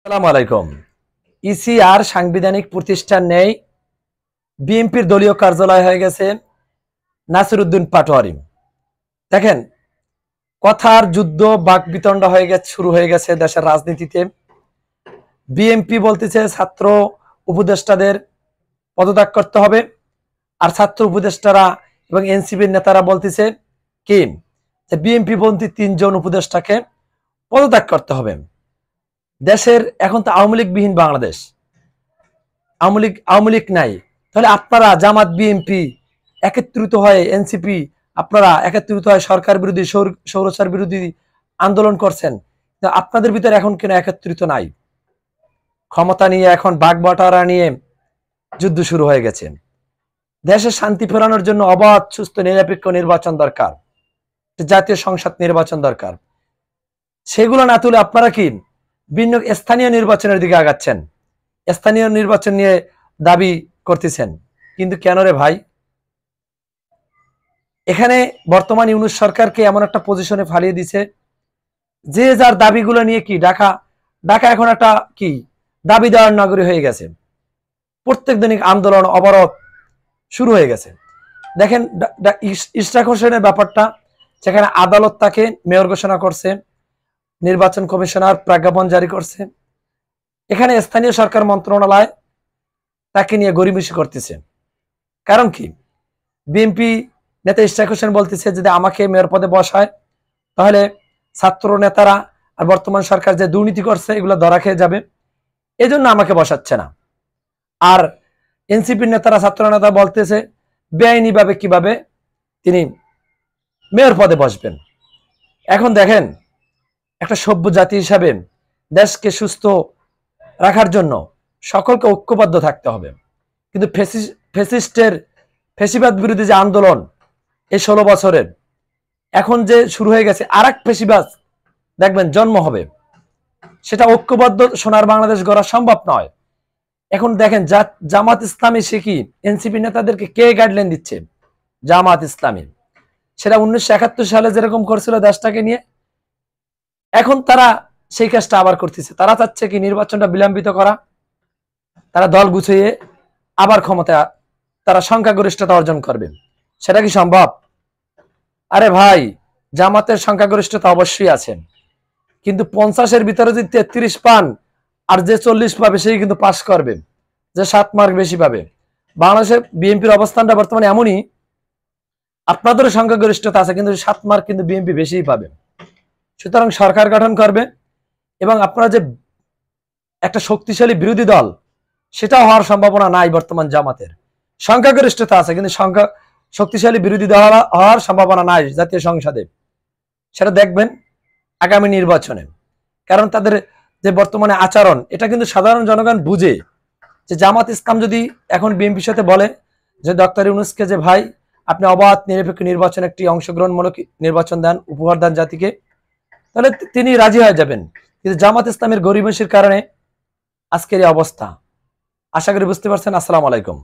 আসসালামু আলাইকুম। ইসিআর সাংবিধানিক প্রতিষ্ঠান নেই, বিএনপির দলীয় কার্যালয় হয়ে গেছে নাসিরউদ্দিন পাটোয়ারি। দেখেন, কথার যুদ্ধ বাকবিতণ্ডা শুরু হয়ে গেছে দেশের রাজনীতিতে। বিএনপি বলতেছে ছাত্র উপদেষ্টাদের পদত্যাগ করতে হবে, আর ছাত্র উপদেষ্টারা এবং এনসিপির নেতারা বলতেছে কি যে বিএনপি পন্থী 3 জন উপদেষ্টাকে পদত্যাগ করতে হবে। দেশের এখন তো আওয়ামী লীগ বিহীন বাংলাদেশ, আওয়ামী লীগ নাই। তাহলে আপনারা জামাত বিএনপি একত্রিত হয়ে এনসিপি আপনারা একত্রিত হয়ে সরকার বিরোধী স্বৈরাচার বিরোধী আন্দোলন করছেন, আপনাদের ভিতরে এখন কেন একত্রিত নাই? ক্ষমতা নিয়ে এখন বাগবাটোয়ারা নিয়ে যুদ্ধ শুরু হয়ে গেছে। দেশে শান্তি ফেরানোর জন্য অবাধ সুস্থ নিরপেক্ষ নির্বাচন দরকার, জাতীয় সংসদ নির্বাচন দরকার। সেগুলো না তুলে আপনারা কি ভিন্ন স্থানীয় নির্বাচনের দিকে আগাচ্ছেন, স্থানীয় নির্বাচন নিয়ে দাবি করতেছেন। কিন্তু কেন রে ভাই? এখানে বর্তমান ইউনূস সরকারকে এমন একটা পজিশনে ফালিয়ে দিছে যে যার দাবিগুলো নিয়ে কি ঢাকা এখন একটা কি দাবি দেওয়ার নগরী হয়ে গেছে। প্রত্যেক দৈনিক আন্দোলন অবরোধ শুরু হয়ে গেছে। দেখেন ইশরাক হোসেনের ব্যাপারটা, সেখানে আদালত তাকে মেয়র ঘোষণা করছে, নির্বাচন কমিশনার প্রজ্ঞাপন জারি করছে, এখানে স্থানীয় সরকার মন্ত্রণালয় তাকে নিয়ে গড়িমসি করতেছে। কারণ কি? বিএনপি নেতা ইশরাক হোসেন বলতেছে যদি আমাকে মেয়র পদে বসায় তাহলে ছাত্র নেতারা আর বর্তমান সরকার যে দুর্নীতি করছে এগুলো ধরা খেয়ে যাবে, এজন্য আমাকে বসাচ্ছে না। আর এনসিপির নেতারা, ছাত্র নেতা বলতেছে বেআইনি ভাবে কিভাবে তিনি মেয়র পদে বসবেন। এখন দেখেন, একটা সভ্য জাতি হিসাবে দেশকে সুস্থ রাখার জন্য সকলকে ঐক্যবদ্ধ থাকতে হবে। কিন্তু ফেসিবাদ বিরোধী যে আন্দোলন এই 16 বছরের, এখন যে শুরু হয়ে গেছে আর এক ফেসিবাদ দেখবেন জন্ম হবে। সেটা ঐক্যবদ্ধ সোনার বাংলাদেশ গড়া সম্ভব নয়। এখন দেখেন জামাত ইসলামী সে কি এনসিপি নেতাদেরকে কে গাইডলাইন দিচ্ছে? জামাত ইসলামী। সেটা 1971 সালে যেরকম করছিল দেশটাকে নিয়ে, এখন তারা সেই কাজটা আবার করতেছে। তারা চাচ্ছে কি নির্বাচনটা বিলম্বিত করা, তারা দল গুছিয়ে আবার ক্ষমতা তারা সংখ্যাগরিষ্ঠতা অর্জন করবে। সেটা কি সম্ভব? আরে ভাই, জামাতের সংখ্যাগরিষ্ঠতা অবশ্যই আছে, কিন্তু 50-এর ভিতরে যদি 33 পান আর যে 40 পাবে সেই কিন্তু পাস করবে, যে 7 মার্ক বেশি পাবে। বাংলাদেশে বিএনপির অবস্থানটা বর্তমানে এমনই, আপনাদেরও সংখ্যাগরিষ্ঠতা আছে কিন্তু 7 মার্ক কিন্তু বিএনপি বেশিই পাবে। সুতরাং সরকার গঠন করবে এবং আপনারা যে একটা শক্তিশালী বিরোধী দল, সেটা হওয়ার সম্ভাবনা নাই। বর্তমান জামাতের সংখ্যাগরিষ্ঠতা আছে কিন্তু শক্তিশালী বিরোধী দল হওয়ার সম্ভাবনা নাই জাতীয় সংসদে। সেটা দেখবেন আগামী নির্বাচনে। কারণ তাদের যে বর্তমানে আচরণ, এটা কিন্তু সাধারণ জনগণ বুঝে যে জামাত ইসলাম যদি এখন বিএনপির সাথে বলে যে ডক্টর ইউনূসকে যে ভাই আপনি অবাধ নিরপেক্ষ নির্বাচন একটি অংশগ্রহণমূলক নির্বাচন দেন, উপহার দেন জাতিকে, তাহলে তিনি রাজি হয়ে যাবেন। কিন্তু জামাত ইসলামের গরিমসির কারণে আজকের এই অবস্থা। আশা করি বুঝতে পারছেন। আসসালামু আলাইকুম।